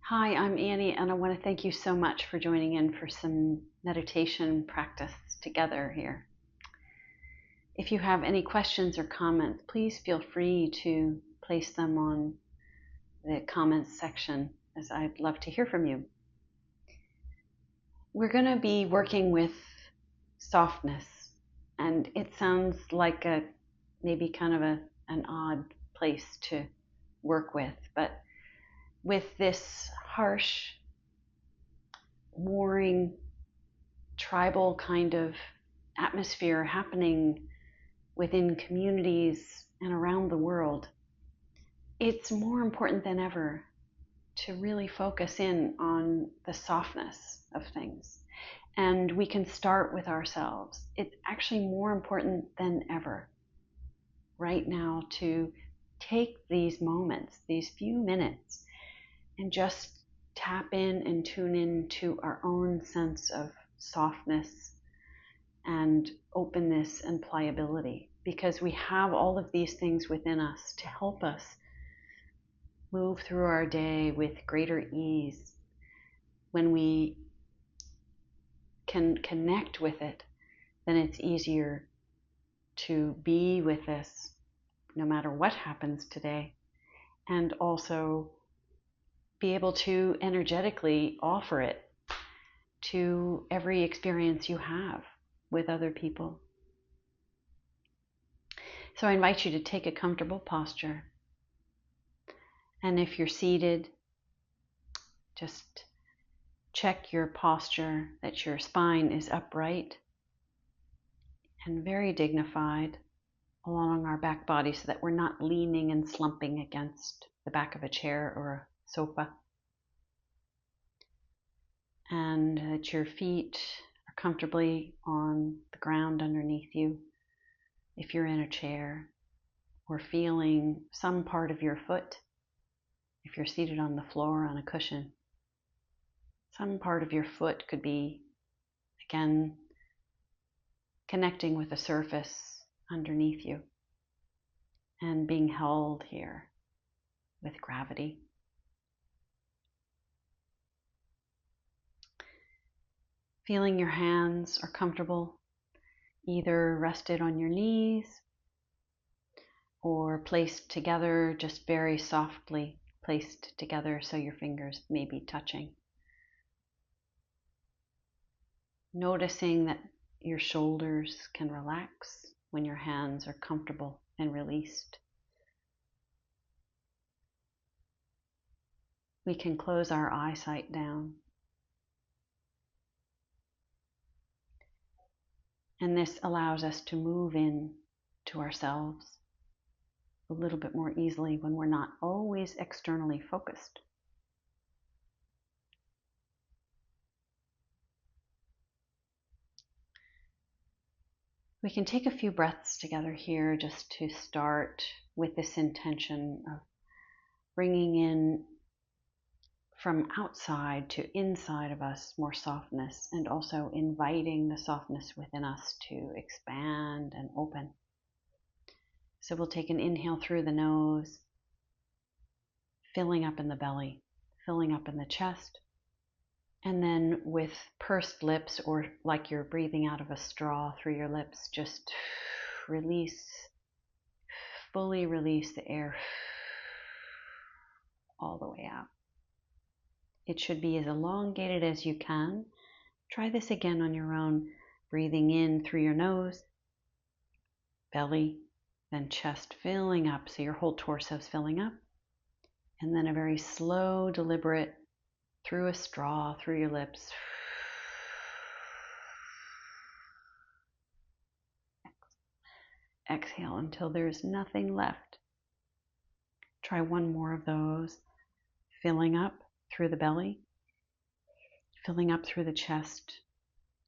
Hi, I'm Annie, and I want to thank you so much for joining in for some meditation practice together here. If you have any questions or comments, please feel free to place them on the comments section, as I'd love to hear from you. We're going to be working with softness, and it sounds like maybe kind of an odd place to work with, but with this harsh, warring, tribal kind of atmosphere happening within communities and around the world, it's more important than ever to really focus in on the softness of things. And we can start with ourselves. It's actually more important than ever right now to take these moments, these few minutes, and just tap in and tune in to our own sense of softness and openness and pliability, because we have all of these things within us to help us move through our day with greater ease. When we can connect with it, then it's easier to be with this no matter what happens today, and also be able to energetically offer it to every experience you have with other people. So I invite you to take a comfortable posture. And if you're seated, just check your posture, that your spine is upright and very dignified along our back body, so that we're not leaning and slumping against the back of a chair or a sofa. And that your feet are comfortably on the ground underneath you if you're in a chair, or feeling some part of your foot if you're seated on the floor on a cushion. Some part of your foot could be, again, connecting with the surface underneath you and being held here with gravity. Feeling your hands are comfortable, either rested on your knees or placed together, just very softly placed together so your fingers may be touching. Noticing that your shoulders can relax when your hands are comfortable and released. We can close our eyesight down. And this allows us to move in to ourselves a little bit more easily when we're not always externally focused. We can take a few breaths together here just to start with this intention of bringing in from outside to inside of us more softness, and also inviting the softness within us to expand and open. So we'll take an inhale through the nose, filling up in the belly, filling up in the chest, and then with pursed lips, or like you're breathing out of a straw through your lips, just release, fully release the air all the way out. It should be as elongated as you can. Try this again on your own, breathing in through your nose, belly, then chest filling up, so your whole torso is filling up. And then a very slow, deliberate, through a straw, through your lips. Exhale until there's nothing left. Try one more of those, filling up through the belly, filling up through the chest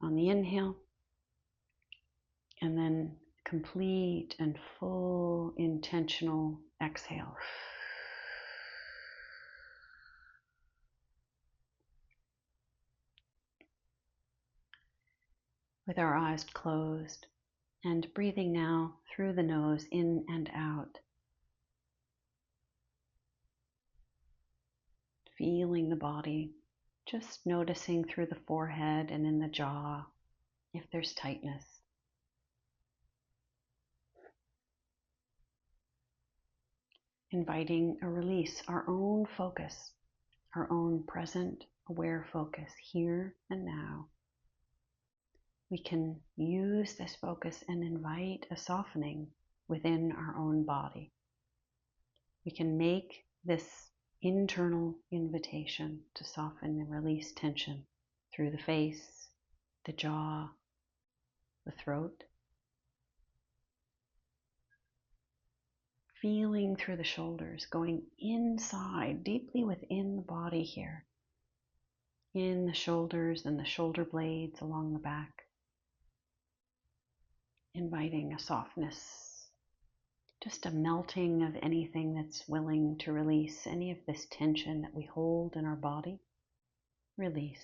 on the inhale, and then complete and full intentional exhale. With our eyes closed, and breathing now through the nose, in and out. feeling the body, just noticing through the forehead and in the jaw if there's tightness. Inviting a release, our own focus, our own present aware focus here and now. We can use this focus and invite a softening within our own body. We can make this internal invitation to soften and release tension through the face, the jaw, the throat. Feeling through the shoulders, going inside, deeply within the body here. In the shoulders and the shoulder blades along the back. Inviting a softness, just a melting of anything that's willing to release, any of this tension that we hold in our body. Release.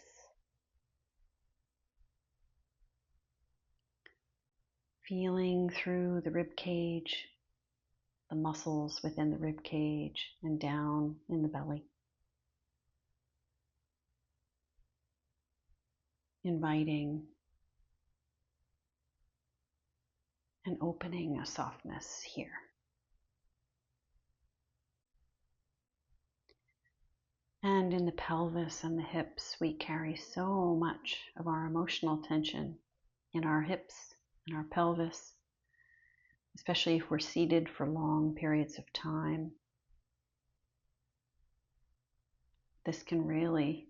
Feeling through the rib cage, the muscles within the rib cage and down in the belly. Inviting and opening a softness here. And in the pelvis and the hips, we carry so much of our emotional tension in our hips and our pelvis, especially if we're seated for long periods of time. This can really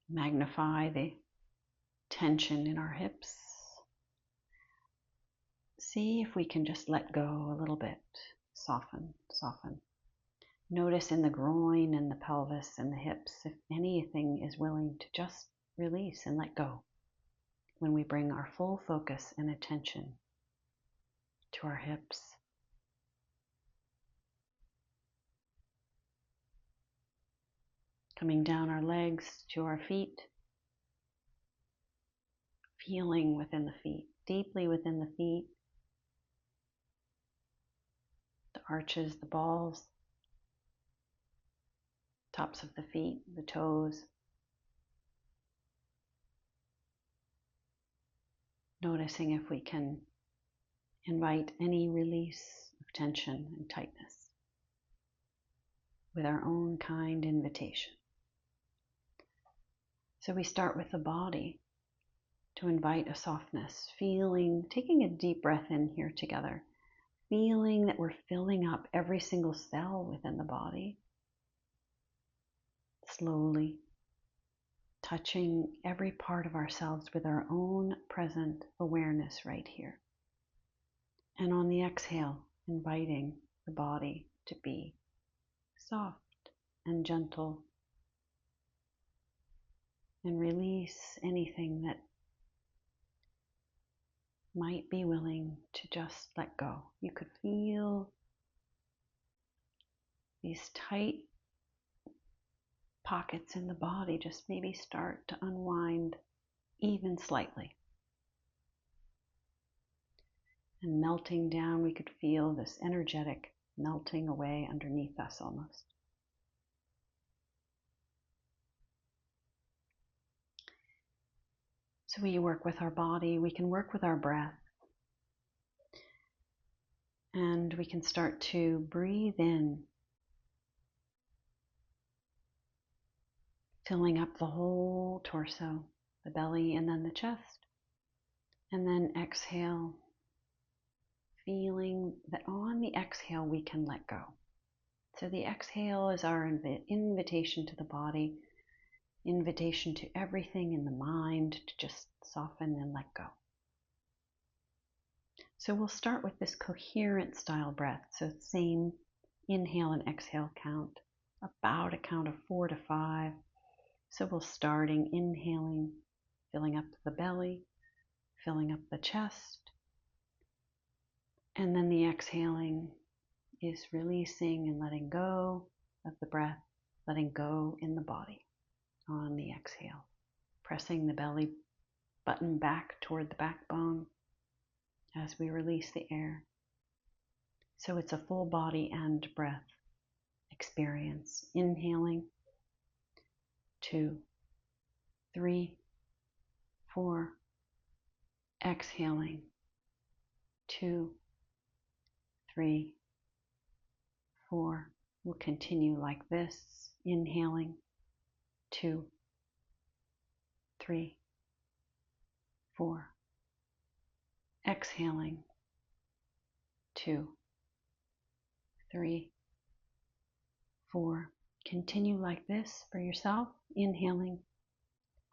magnify the tension in our hips. See if we can just let go a little bit. Soften, soften. Notice in the groin and the pelvis and the hips if anything is willing to just release and let go when we bring our full focus and attention to our hips. Coming down our legs to our feet. Feeling within the feet, deeply within the feet. The arches, the balls, tops of the feet, the toes. Noticing if we can invite any release of tension and tightness with our own kind invitation. So we start with the body to invite a softness, feeling, taking a deep breath in here together, feeling that we're filling up every single cell within the body. Slowly touching every part of ourselves with our own present awareness right here. And on the exhale, inviting the body to be soft and gentle, and release anything that might be willing to just let go. You could feel these tight pockets in the body just maybe start to unwind even slightly. And melting down, we could feel this energetic melting away underneath us almost. So we work with our body, we can work with our breath, and we can start to breathe in, filling up the whole torso, the belly, and then the chest. And then exhale, feeling that on the exhale we can let go. So the exhale is our invitation to the body, invitation to everything in the mind to just soften and let go. So we'll start with this coherent style breath. So same inhale and exhale count, about a count of 4 to 5. So we'll starting inhaling, filling up the belly, filling up the chest, and then the exhaling is releasing and letting go of the breath, letting go in the body on the exhale, pressing the belly button back toward the backbone as we release the air. So it's a full body and breath experience. Inhaling 2, 3, 4. Exhaling. 2, 3, 4. We'll continue like this. Inhaling. 2, 3, 4. Exhaling. 2, 3, 4. Continue like this for yourself. Inhaling.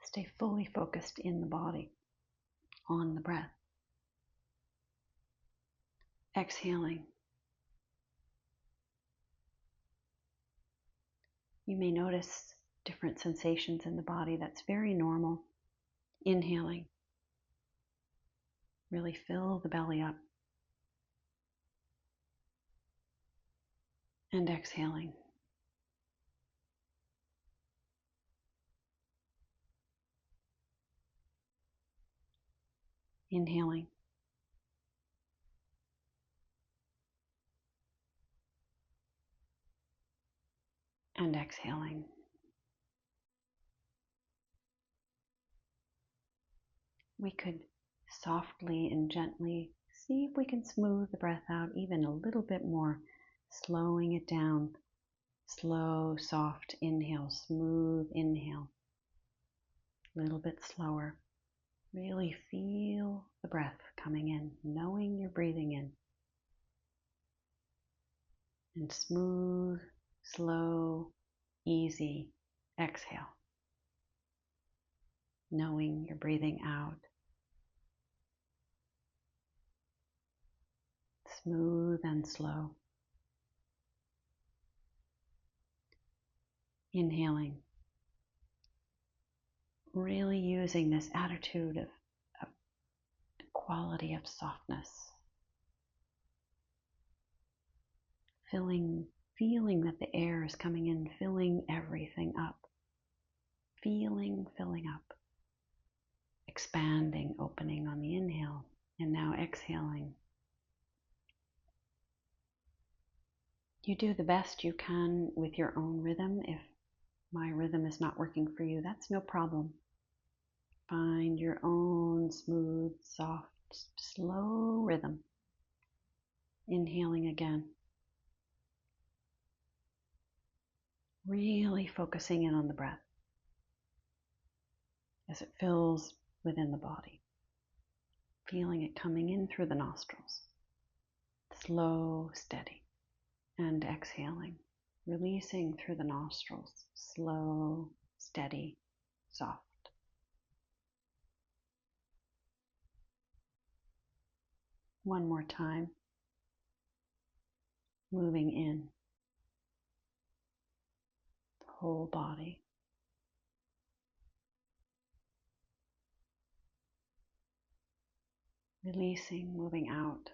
Stay fully focused in the body, on the breath. Exhaling. You may notice different sensations in the body. That's very normal. Inhaling. Really fill the belly up. And exhaling. Inhaling. And exhaling. We could softly and gently see if we can smooth the breath out even a little bit more, slowing it down. Slow, soft inhale, smooth inhale. A little bit slower. Really feel the breath coming in, knowing you're breathing in. And smooth, slow, easy exhale, knowing you're breathing out. Smooth and slow. Inhaling. Really using this attitude of quality of softness. Feeling that the air is coming in, filling everything up. Filling up. Expanding, opening on the inhale, and now exhaling. You do the best you can with your own rhythm. If my rhythm is not working for you, that's no problem. Find your own smooth, soft, slow rhythm. Inhaling again. Really focusing in on the breath as it fills within the body. Feeling it coming in through the nostrils. Slow, steady. And exhaling. Releasing through the nostrils. Slow, steady, soft. One more time. Moving in. The whole body. Releasing, moving out.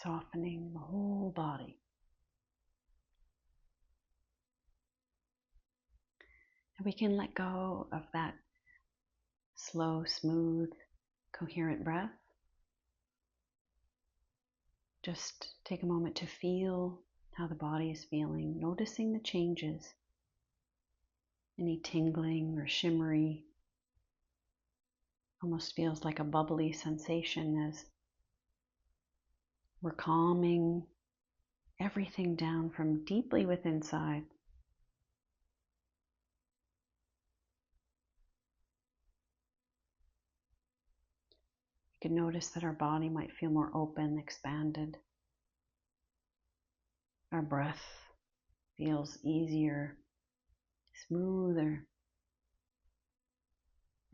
Softening the whole body. And we can let go of that slow, smooth, coherent breath. Just take a moment to feel how the body is feeling, noticing the changes. Any tingling or shimmery. Almost feels like a bubbly sensation as we're calming everything down from deeply within inside. You can notice that our body might feel more open, expanded. Our breath feels easier, smoother,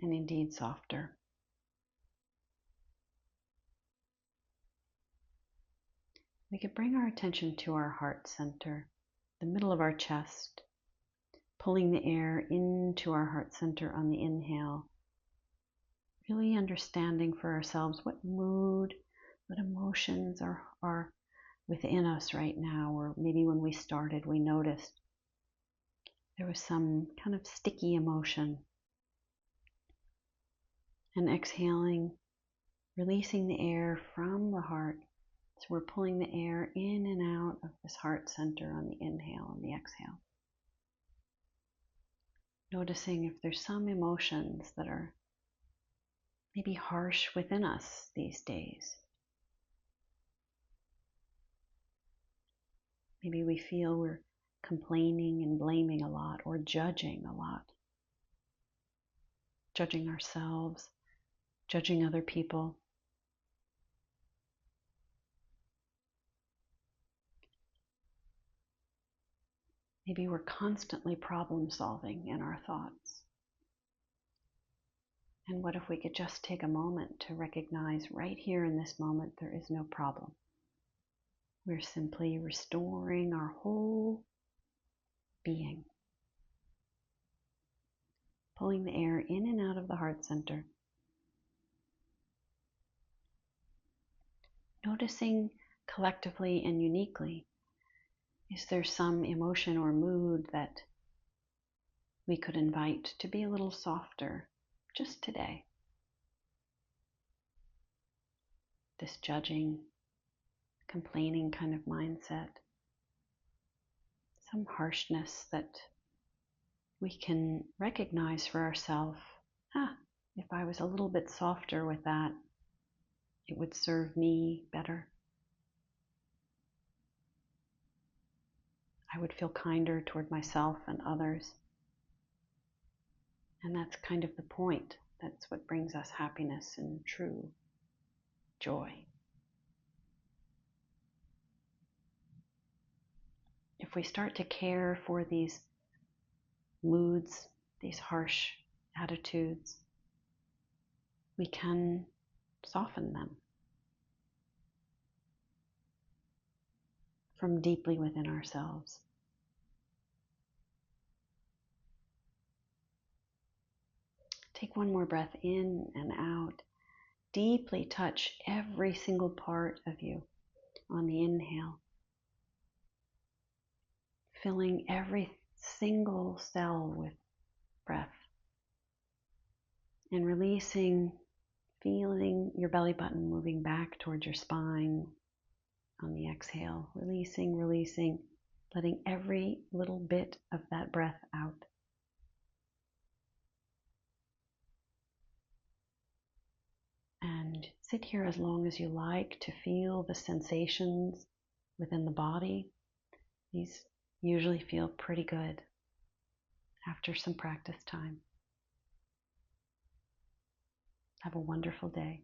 and indeed softer. We could bring our attention to our heart center, the middle of our chest, pulling the air into our heart center on the inhale, really understanding for ourselves what mood, what emotions are within us right now, or maybe when we started we noticed there was some kind of sticky emotion. And exhaling, releasing the air from the heart So we're pulling the air in and out of this heart center on the inhale and the exhale. Noticing if there's some emotions that are maybe harsh within us these days. Maybe we feel we're complaining and blaming a lot, or judging a lot. Judging ourselves, judging other people. Maybe we're constantly problem solving in our thoughts. And what if we could just take a moment to recognize right here in this moment there is no problem. We're simply restoring our whole being. Pulling the air in and out of the heart center. Noticing collectively and uniquely, is there some emotion or mood that we could invite to be a little softer just today? This judging, complaining kind of mindset. Some harshness that we can recognize for ourselves. If I was a little bit softer with that, it would serve me better. I would feel kinder toward myself and others. And that's kind of the point. That's what brings us happiness and true joy. If we start to care for these moods, these harsh attitudes, we can soften them from deeply within ourselves. Take one more breath in and out. Deeply touch every single part of you on the inhale, filling every single cell with breath, and releasing, feeling your belly button moving back towards your spine on the exhale. Releasing, letting every little bit of that breath out. And sit here as long as you like to feel the sensations within the body. These usually feel pretty good after some practice time. Have a wonderful day.